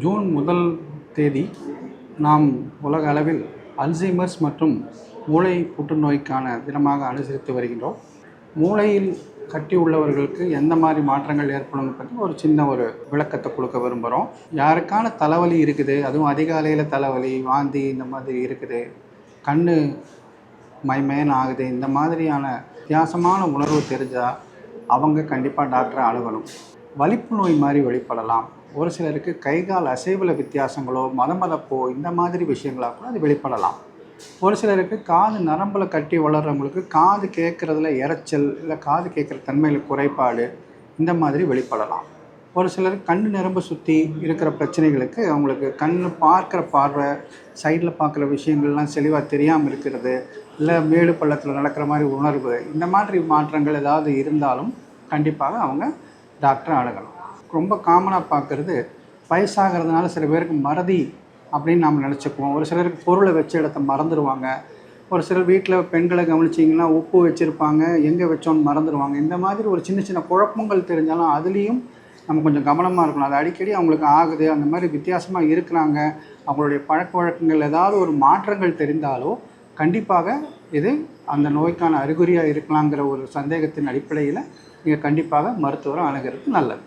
June முதல் தேதி நாம் உலக அளவில் அல்சைமர்ஸ் மற்றும் மூளை புற்றுநோய்க்கான தினமாக அனுசரித்து வருகின்றோம். மூளையில் கட்டி உள்ளவர்களுக்கு எந்த மாதிரி மாற்றங்கள் ஏற்படும் பற்றி ஒரு சின்ன விளக்கத்தை கொடுக்க விரும்புகிறோம். யாருக்கான தலைவலி இருக்குது, அதுவும் அதிகாலையில் தலைவலி, வாந்தி இந்த மாதிரி இருக்குது, கண் மைமேன் ஆகுது, இந்த மாதிரியான வித்தியாசமான உணர்வு தெரிஞ்சால் அவங்க கண்டிப்பாக டாக்டரை அணுகணும். வலிப்பு நோய் மாதிரி வெளிப்படலாம். ஒரு சிலருக்கு கை கால் அசைவில் வித்தியாசங்களோ மதமதப்போ இந்த மாதிரி விஷயங்களாக கூட அது வெளிப்படலாம். ஒரு சிலருக்கு காது நரம்பில் கட்டி வளர்கிறவங்களுக்கு காது கேட்குறதுல இரைச்சல், இல்லை காது கேட்குற தன்மையில் குறைபாடு இந்த மாதிரி வெளிப்படலாம். ஒரு சிலருக்கு கண் நரம்பு சுற்றி இருக்கிற பிரச்சனைகளுக்கு அவங்களுக்கு கண் பார்க்குற பார்வை, சைடில் பார்க்குற விஷயங்கள்லாம் தெளிவாக தெரியாமல் இருக்கிறது, இல்லை மேடு பள்ளத்தில் நடக்கிற மாதிரி உணர்வு, இந்த மாதிரி மாற்றங்கள் ஏதாவது இருந்தாலும் கண்டிப்பாக அவங்க டாக்டரை அணுகணும். ரொம்ப காமனாக பார்க்குறது வயசாகிறதுனால சில பேருக்கு மறதி அப்படின்னு நாம் நினச்சிக்குவோம். ஒரு சிலருக்கு பொருளை வச்ச இடத்த மறந்துடுவாங்க. ஒரு சிலர் வீட்டில் பெண்களை கவனிச்சிங்கன்னா உப்பு வச்சுருப்பாங்க, எங்கே வச்சோன்னு மறந்துடுவாங்க. இந்த மாதிரி ஒரு சின்ன சின்ன குழப்பங்கள் தெரிஞ்சாலும் அதுலேயும் நம்ம கொஞ்சம் கவனமாக இருக்கணும். அது அடிக்கடி அவங்களுக்கு ஆகுது, அந்த மாதிரி வித்தியாசமாக இருக்கிறாங்க, அவங்களுடைய பழக்க வழக்கங்கள் ஏதாவது ஒரு மாற்றங்கள் தெரிந்தாலோ கண்டிப்பாக இது அந்த நோய்க்கான அறிகுறியாக இருக்கலாங்கிற ஒரு சந்தேகத்தின் அடிப்படையில் நீங்கள் கண்டிப்பாக மருத்துவரை அணுகிறது நல்லது.